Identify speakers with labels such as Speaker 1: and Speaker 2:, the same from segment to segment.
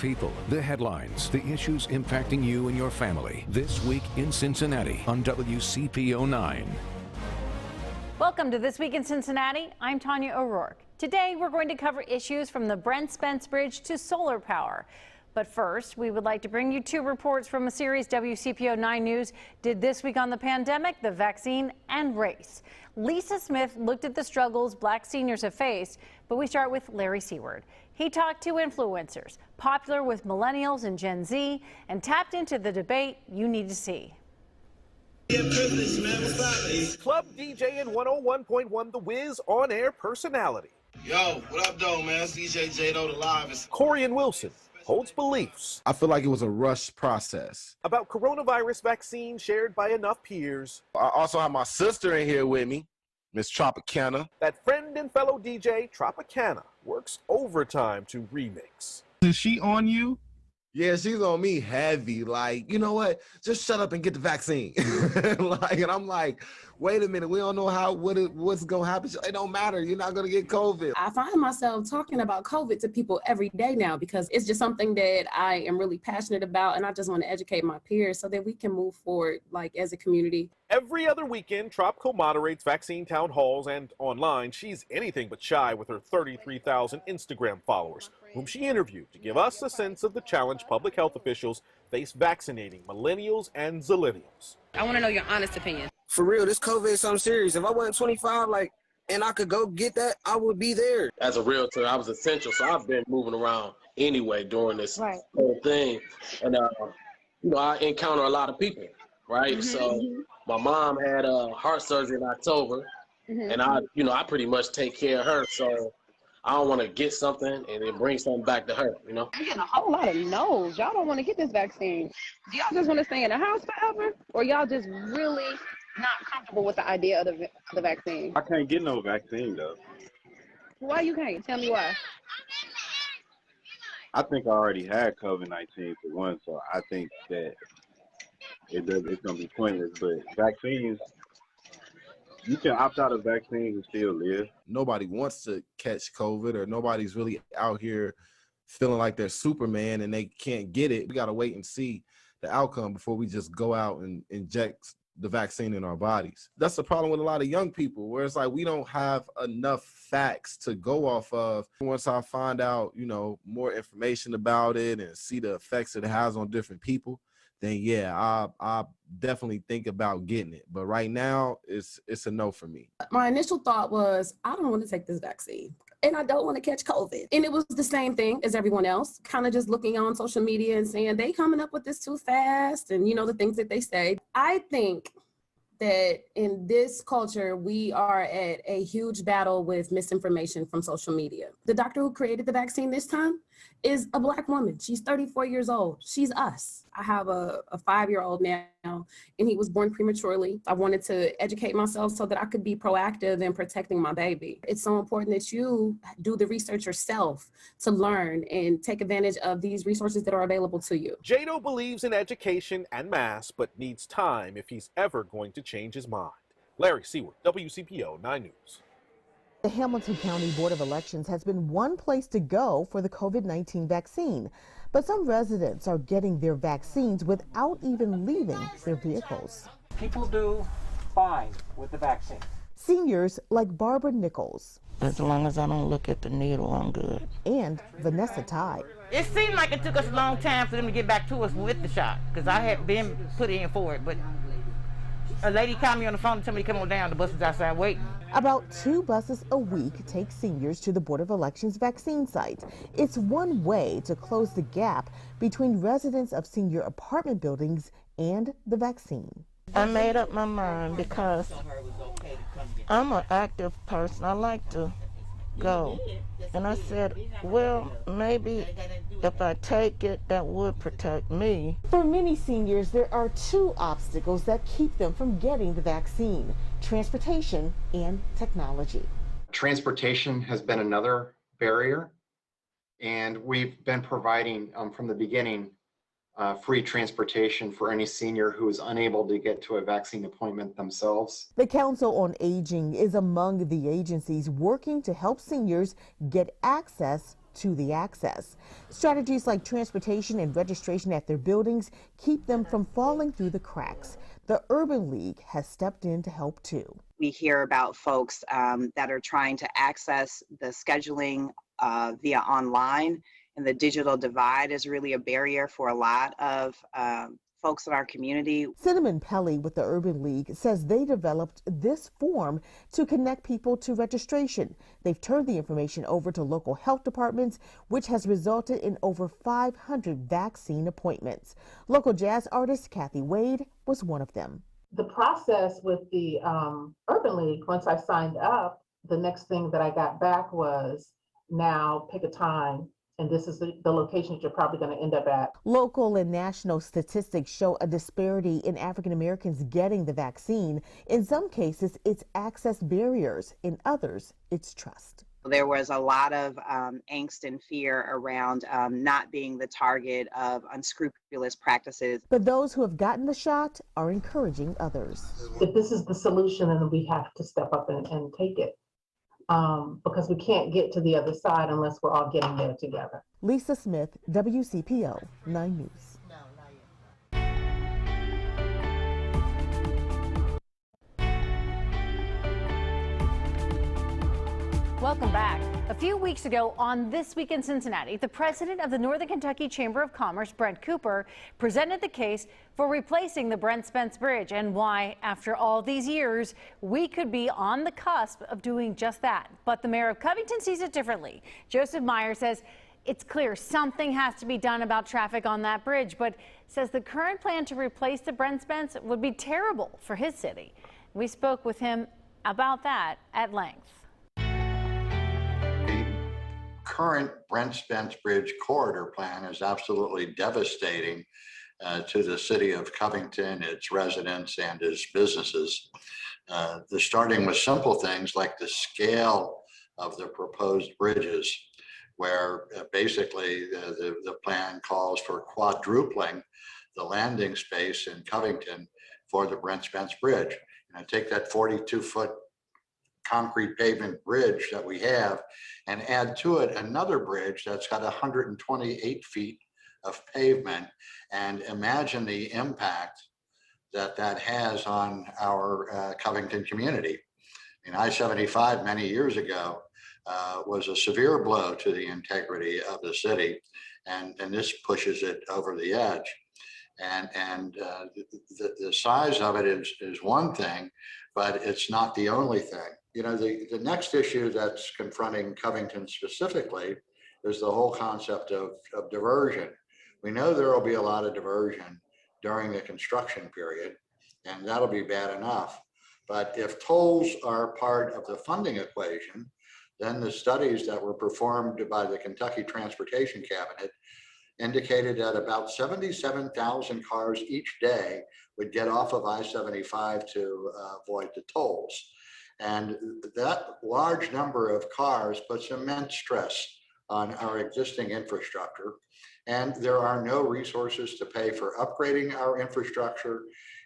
Speaker 1: people, the headlines, the issues impacting you and your family. This week in Cincinnati on WCPO 9.
Speaker 2: Welcome to This Week in Cincinnati. I'm Tanya O'Rourke. Today we're going to cover issues from the Brent Spence Bridge to solar power. But first, we would like to bring you two reports from a series WCPO 9 News did this week on the pandemic, the vaccine, and race. Lisa Smith looked at the struggles Black seniors have faced, but we start with Larry Seward. He talked to influencers, popular with millennials and Gen Z, and tapped into the debate you need to see.
Speaker 3: Club DJ and 101.1 The Wiz on-air personality.
Speaker 4: Yo, what up, though, man? It's DJ J-Do, the live.
Speaker 3: Corey and Wilson holds beliefs.
Speaker 5: I feel like it was a rushed process.
Speaker 3: About coronavirus vaccine shared by enough peers.
Speaker 5: I also have my sister in here with me, Miss Tropicana.
Speaker 3: That friend and fellow DJ, Tropicana, works overtime to remix.
Speaker 6: Is she on you?
Speaker 5: Yeah, she's on me heavy. Like, you know what? Just shut up and get the vaccine. And I'm like, wait a minute. We don't know what's going to happen. It don't matter. You're not going to get COVID.
Speaker 7: I find myself talking about COVID to people every day now because it's just something that I am really passionate about. And I just want to educate my peers so that we can move forward, like, as a community.
Speaker 3: Every other weekend, Trop co-moderates vaccine town halls, and online, she's anything but shy with her 33,000 Instagram followers, whom she interviewed to give us a sense of the challenge public health officials face vaccinating millennials and zillennials.
Speaker 8: I want to know your honest opinion.
Speaker 9: For real, this COVID is something serious. If I wasn't 25, and I could go get that, I would be there.
Speaker 4: As a realtor, I was essential, so I've been moving around anyway during this whole thing. And, I encounter a lot of people, right? So my mom had heart surgery in October, and I pretty much take care of her. So I don't want to get something and then bring something back to her,
Speaker 8: I'm getting a whole lot of no's. Y'all don't want to get this vaccine. Do y'all just want to stay in the house forever? Or y'all just really not comfortable with the idea of the vaccine?
Speaker 6: I can't get no vaccine, though.
Speaker 8: Why you can't? Tell me why.
Speaker 6: I think I already had COVID-19 for one, so I think that it's going to be pointless. But vaccines, you can opt out of vaccines and still live.
Speaker 5: Nobody wants to catch COVID, or nobody's really out here feeling like they're Superman and they can't get it. We got to wait and see the outcome before we just go out and inject the vaccine in our bodies. That's the problem with a lot of young people, where it's like we don't have enough facts to go off of. Once I find out, more information about it and see the effects it has on different people, then yeah, I definitely think about getting it. But right now, it's a no for me.
Speaker 7: My initial thought was, I don't want to take this vaccine and I don't want to catch COVID. And it was the same thing as everyone else, kind of just looking on social media and saying they coming up with this too fast and, the things that they say. I think that in this culture, we are at a huge battle with misinformation from social media. The doctor who created the vaccine this time is a Black woman. She's 34 years old. She's us. I have a 5-year-old now, and he was born prematurely. I wanted to educate myself so that I could be proactive in protecting my baby. It's so important that you do the research yourself to learn and take advantage of these resources that are available to you.
Speaker 3: J-Do believes in education and masks, but needs time if he's ever going to change his mind. Larry Seward, WCPO 9 News.
Speaker 10: The Hamilton County Board of Elections has been one place to go for the COVID-19 vaccine, but some residents are getting their vaccines without even leaving their vehicles.
Speaker 11: People do fine with the vaccine.
Speaker 10: Seniors like Barbara Nichols.
Speaker 12: As long as I don't look at the needle, I'm good.
Speaker 10: And Vanessa Ty.
Speaker 12: It seemed like it took us a long time for them to get back to us with the shot, because I had been put in for it, but a lady called me on the phone and told me to come on down. The bus is outside waiting.
Speaker 10: About 2 buses a week take seniors to the Board of Elections vaccine site. It's one way to close the gap between residents of senior apartment buildings and the vaccine.
Speaker 12: I made up my mind because I'm an active person. I like to go. And I said, well, maybe if I take it, that would protect me.
Speaker 10: For many seniors, there are 2 obstacles that keep them from getting the vaccine: transportation and technology.
Speaker 13: Transportation has been another barrier, and we've been providing from the beginning free transportation for any senior who is unable to get to a vaccine appointment themselves.
Speaker 10: The Council on Aging is among the agencies working to help seniors get access to the access. Strategies like transportation and registration at their buildings keep them from falling through the cracks. The Urban League has stepped in to help too.
Speaker 14: We hear about folks that are trying to access the scheduling via online, and the digital divide is really a barrier for a lot of folks in our community.
Speaker 10: Cinnamon Pelly with the Urban League says they developed this form to connect people to registration. They've turned the information over to local health departments, which has resulted in over 500 vaccine appointments. Local jazz artist Kathy Wade was one of them.
Speaker 15: The process with the Urban League, once I signed up, the next thing that I got back was, now pick a time, and this is the location that you're probably going to end up at.
Speaker 10: Local and national statistics show a disparity in African Americans getting the vaccine. In some cases, it's access barriers. In others, it's trust.
Speaker 14: There was a lot of angst and fear around not being the target of unscrupulous practices.
Speaker 10: But those who have gotten the shot are encouraging others.
Speaker 15: If this is the solution, then we have to step up and take it. Because we can't get to the other side unless we're all getting there together.
Speaker 10: Lisa Smith, WCPO 9 News.
Speaker 2: Welcome back. A few weeks ago on This Week in Cincinnati, the president of the Northern Kentucky Chamber of Commerce, Brent Cooper, presented the case for replacing the Brent Spence Bridge and why, after all these years, we could be on the cusp of doing just that. But the mayor of Covington sees it differently. Joseph Meyer says it's clear something has to be done about traffic on that bridge, but says the current plan to replace the Brent Spence would be terrible for his city. We spoke with him about that at length.
Speaker 16: Current Brent Spence Bridge corridor plan is absolutely devastating to the city of Covington, its residents, and its businesses. Starting with simple things like the scale of the proposed bridges, where basically the plan calls for quadrupling the landing space in Covington for the Brent Spence Bridge. Take that 42-foot concrete pavement bridge that we have and add to it another bridge that's got 128 feet of pavement, and imagine the impact that that has on our Covington community. I-75 many years ago was a severe blow to the integrity of the city, and this pushes it over the edge. And the size of it is one thing, but it's not the only thing. The next issue that's confronting Covington specifically is the whole concept of diversion. We know there will be a lot of diversion during the construction period, and that'll be bad enough. But if tolls are part of the funding equation, then the studies that were performed by the Kentucky Transportation Cabinet indicated that about 77,000 cars each day would get off of I-75 to avoid the tolls. And that large number of cars puts immense stress on our existing infrastructure. And there are no resources to pay for upgrading our infrastructure.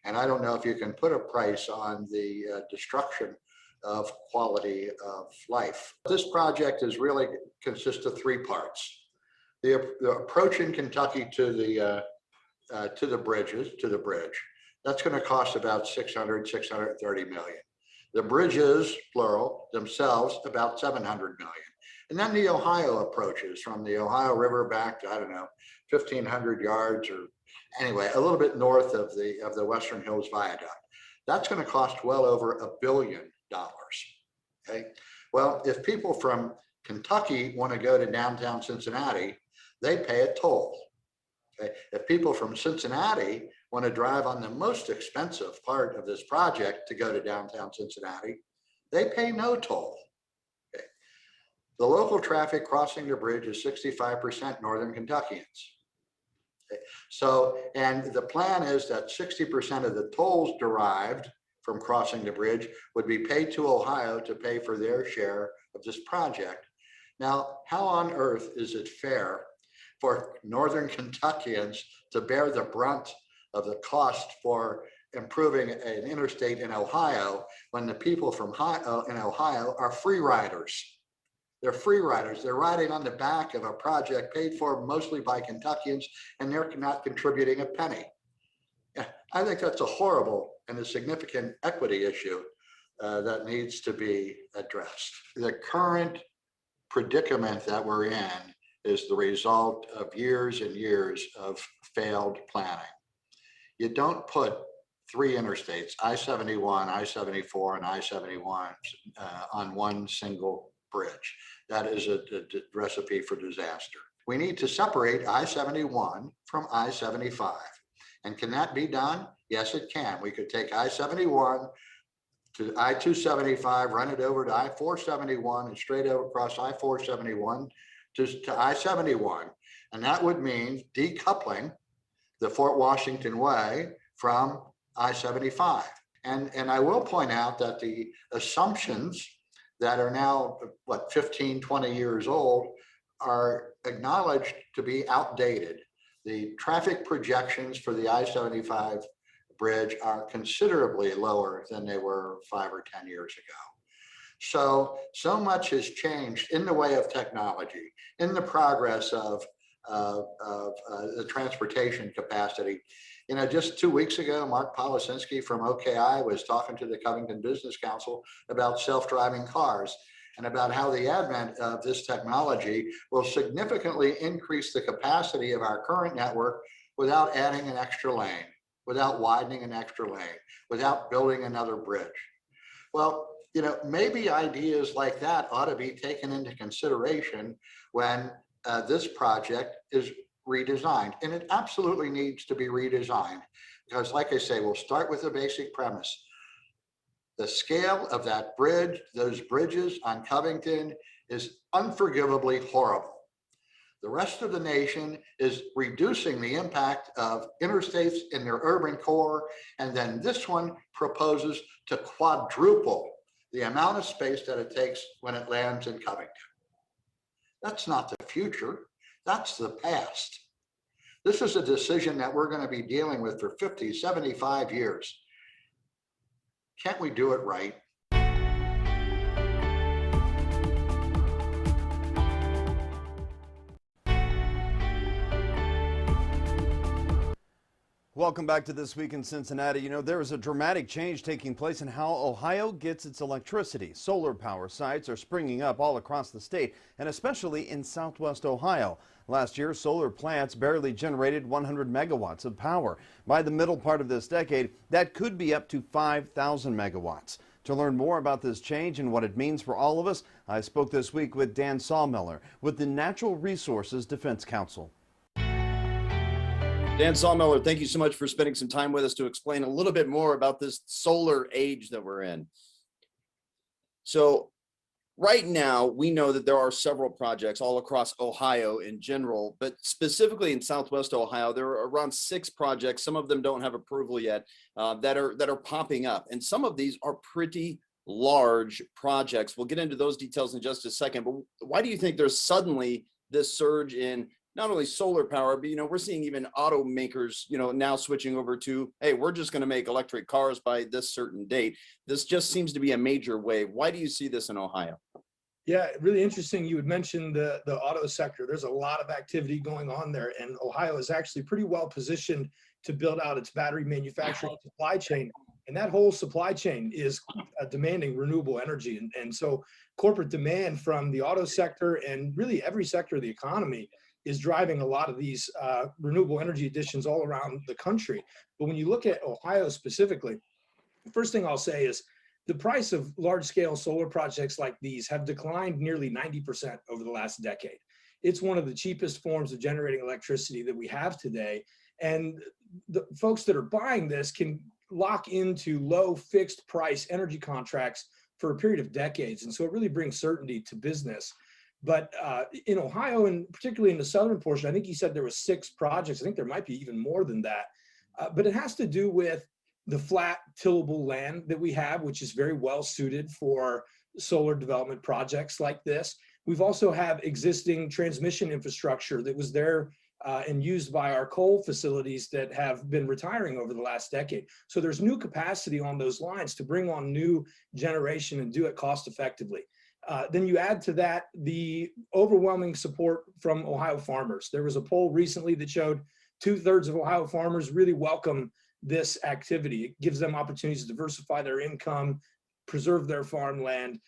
Speaker 16: And I don't know if you can put a price on the destruction of quality of life. This project is really consists of three parts. The approach in Kentucky to the bridge, that's going to cost about 630 million. The bridges, plural, themselves, about 700 million. And then the Ohio approaches from the Ohio River back to, 1,500 yards, or anyway, a little bit north of the Western Hills Viaduct. That's going to cost well over $1 billion. Okay. Well, if people from Kentucky want to go to downtown Cincinnati, they pay a toll. Okay. If people from Cincinnati want to drive on the most expensive part of this project to go to downtown Cincinnati, they pay no toll. Okay. The local traffic crossing the bridge is 65% Northern Kentuckians. Okay. So, and the plan is that 60% of the tolls derived from crossing the bridge would be paid to Ohio to pay for their share of this project. Now, how on earth is it fair for Northern Kentuckians to bear the brunt of the cost for improving an interstate in Ohio when the people from in Ohio are free riders? They're free riders. They're riding on the back of a project paid for mostly by Kentuckians, and they're not contributing a penny. Yeah, I think that's a horrible and a significant equity issue that needs to be addressed. The current predicament that we're in is the result of years and years of failed planning. You don't put three interstates, I-71, I-74, and I-71 on one single bridge. That is a recipe for disaster. We need to separate I-71 from I-75. And can that be done? Yes, it can. We could take I-71 to I-275, run it over to I-471, and straight over across I-471 to I-71. And that would mean decoupling the Fort Washington Way from I-75. And I will point out that the assumptions that are now, 15, 20 years old are acknowledged to be outdated. The traffic projections for the I-75 bridge are considerably lower than they were 5 or 10 years ago. So much has changed in the way of technology, in the progress of the transportation capacity. Just 2 weeks ago, Mark Polisinski from OKI was talking to the Covington Business Council about self-driving cars and about how the advent of this technology will significantly increase the capacity of our current network without adding an extra lane, without widening an extra lane, without building another bridge. Well, maybe ideas like that ought to be taken into consideration when this project is redesigned. And it absolutely needs to be redesigned because, like I say, we'll start with the basic premise. The scale of that bridge, those bridges on Covington, is unforgivably horrible. The rest of the nation is reducing the impact of interstates in their urban core, and then this one proposes to quadruple the amount of space that it takes when it lands in Covington. That's not the future, that's the past. This is a decision that we're going to be dealing with for 50, 75 years. Can't we do it right?
Speaker 17: Welcome back to This Week in Cincinnati. There is a dramatic change taking place in how Ohio gets its electricity. Solar power sites are springing up all across the state, and especially in southwest Ohio. Last year, solar plants barely generated 100 megawatts of power. By the middle part of this decade, that could be up to 5,000 megawatts. To learn more about this change and what it means for all of us, I spoke this week with Dan Sawmiller with the Natural Resources Defense Council. Dan Sawmiller, thank you so much for spending some time with us to explain a little bit more about this solar age that we're in. So right now, we know that there are several projects all across Ohio in general, but specifically in Southwest Ohio, there are around 6 projects. Some of them don't have approval yet that are popping up. And some of these are pretty large projects. We'll get into those details in just a second, but why do you think there's suddenly this surge in not only solar power, but we're seeing even automakers, now switching over to, hey, we're just going to make electric cars by this certain date. This just seems to be a major wave. Why do you see this in Ohio?
Speaker 18: Yeah, really interesting. You had mentioned the auto sector. There's a lot of activity going on there, and Ohio is actually pretty well positioned to build out its battery manufacturing supply chain. And that whole supply chain is demanding renewable energy. And so corporate demand from the auto sector and really every sector of the economy is driving a lot of these renewable energy additions all around the country. But when you look at Ohio specifically, the first thing I'll say is the price of large-scale solar projects like these have declined nearly 90% over the last decade. It's one of the cheapest forms of generating electricity that we have today. And the folks that are buying this can lock into low fixed price energy contracts for a period of decades. And so it really brings certainty to business. But in Ohio, and particularly in the southern portion, I think he said there were 6 projects. I think there might be even more than that. But it has to do with the flat tillable land that we have, which is very well suited for solar development projects like this. We've also have existing transmission infrastructure that was there and used by our coal facilities that have been retiring over the last decade. So there's new capacity on those lines to bring on new generation and do it cost effectively. Then you add to that the overwhelming support from Ohio farmers. There was a poll recently that showed 2/3 of Ohio farmers really welcome this activity. It gives them opportunities to diversify their income, preserve their farmland,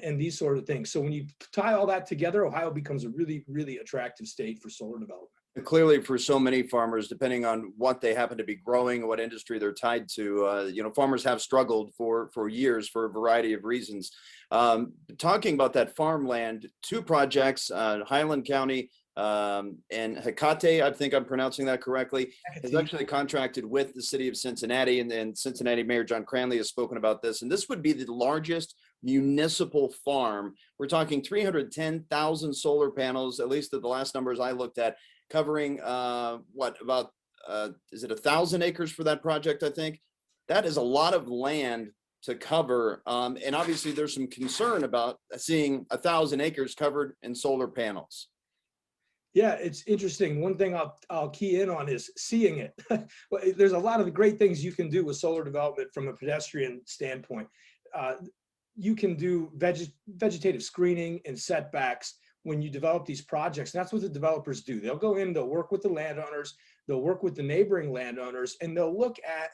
Speaker 18: and these sort of things. So when you tie all that together, Ohio becomes a really, really attractive state for solar development.
Speaker 17: Clearly, for so many farmers, depending on what they happen to be growing, what industry they're tied to, farmers have struggled for years for a variety of reasons. Talking about that farmland, two projects, Highland County and Hecate, I think I'm pronouncing that correctly, has actually contracted with the city of Cincinnati, and Cincinnati Mayor John Cranley has spoken about this. And this would be the largest municipal farm. We're talking 310,000 solar panels, at least at the last numbers I looked at, covering is it 1,000 acres for that project? I think that is a lot of land to cover, and obviously there's some concern about seeing 1,000 acres covered in solar panels.
Speaker 18: Yeah, it's interesting. One thing I'll key in on is seeing it. There's a lot of great things you can do with solar development from a pedestrian standpoint. You can do vegetative screening and setbacks when you develop these projects. And that's what the developers do. They'll go in, they'll work with the landowners, they'll work with the neighboring landowners, and they'll look at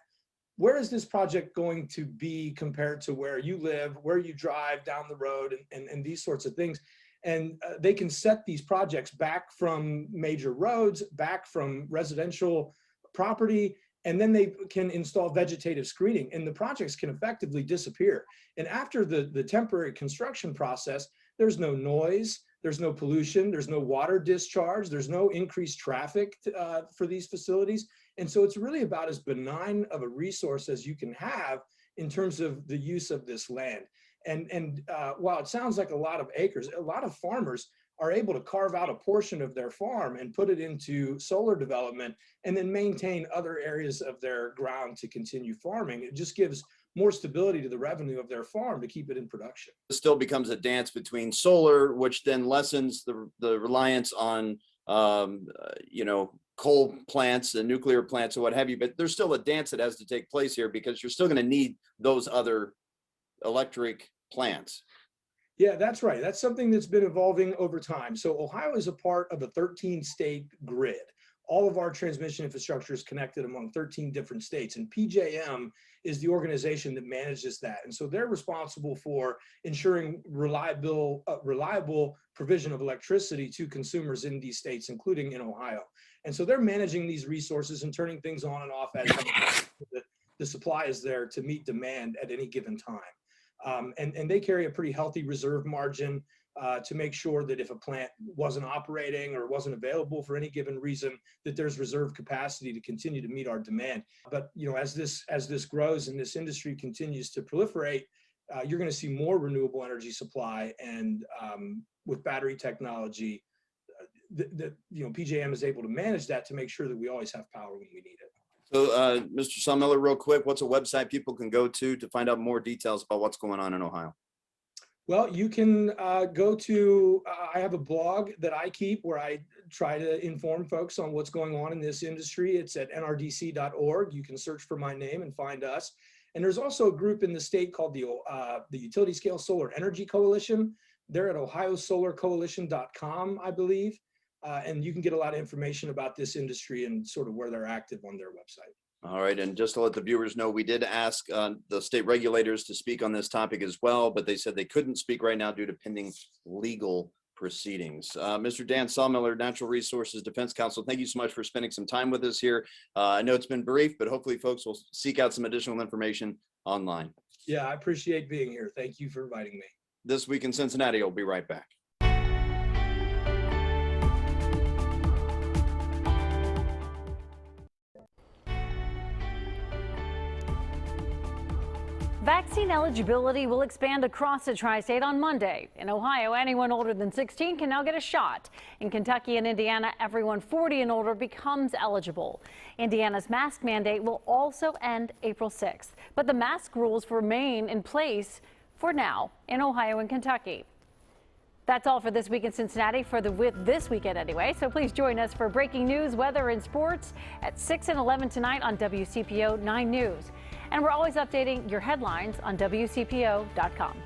Speaker 18: where is this project going to be compared to where you live, where you drive down the road, and these sorts of things. And they can set these projects back from major roads, back from residential property, and then they can install vegetative screening, and the projects can effectively disappear. And after the temporary construction process, there's no noise, there's no pollution, there's no water discharge, there's no increased traffic for these facilities. And so it's really about as benign of a resource as you can have in terms of the use of this land. And while it sounds like a lot of acres, a lot of farmers are able to carve out a portion of their farm and put it into solar development and then maintain other areas of their ground to continue farming. It just gives more stability to the revenue of their farm to keep it in production.
Speaker 17: It still becomes a dance between solar, which then lessens the reliance on coal plants and nuclear plants and what have you, but there's still a dance that has to take place here because you're still going to need those other electric plants.
Speaker 18: Yeah, that's right. That's something that's been evolving over time. So Ohio is a part of a 13-state grid. All of our transmission infrastructure is connected among 13 different states, and PJM is the organization that manages that. And so they're responsible for ensuring reliable provision of electricity to consumers in these states, including in Ohio. And so they're managing these resources and turning things on and off as the supply is there to meet demand at any given time. And they carry a pretty healthy reserve margin to make sure that if a plant wasn't operating or wasn't available for any given reason, that there's reserve capacity to continue to meet our demand. But as this grows and this industry continues to proliferate, you're going to see more renewable energy supply, and with battery technology, PJM is able to manage that to make sure that we always have power when we need it.
Speaker 17: So, Mr. Sawmiller, real quick, what's a website people can go to find out more details about what's going on in Ohio?
Speaker 18: Well, you can go to, I have a blog that I keep where I try to inform folks on what's going on in this industry. It's at nrdc.org. You can search for my name and find us. And there's also a group in the state called the Utility Scale Solar Energy Coalition. They're at ohiosolarcoalition.com, I believe. And you can get a lot of information about this industry and sort of where they're active on their website.
Speaker 17: All right. And just to let the viewers know, we did ask the state regulators to speak on this topic as well, but they said they couldn't speak right now due to pending legal proceedings. Mr. Dan Sawmiller, Natural Resources Defense Counsel, thank you so much for spending some time with us here. I know it's been brief, but hopefully folks will seek out some additional information online.
Speaker 18: Yeah, I appreciate being here. Thank you for inviting me.
Speaker 17: This Week in Cincinnati, I'll be right back.
Speaker 2: Vaccine eligibility will expand across the tri-state on Monday. In Ohio, anyone older than 16 can now get a shot. In Kentucky and Indiana, everyone 40 and older becomes eligible. Indiana's mask mandate will also end April 6th, but the mask rules remain in place for now in Ohio and Kentucky. That's all for This Week in Cincinnati for this weekend anyway. So please join us for breaking news, weather, and sports at 6 and 11 tonight on WCPO 9 News. And we're always updating your headlines on WCPO.com.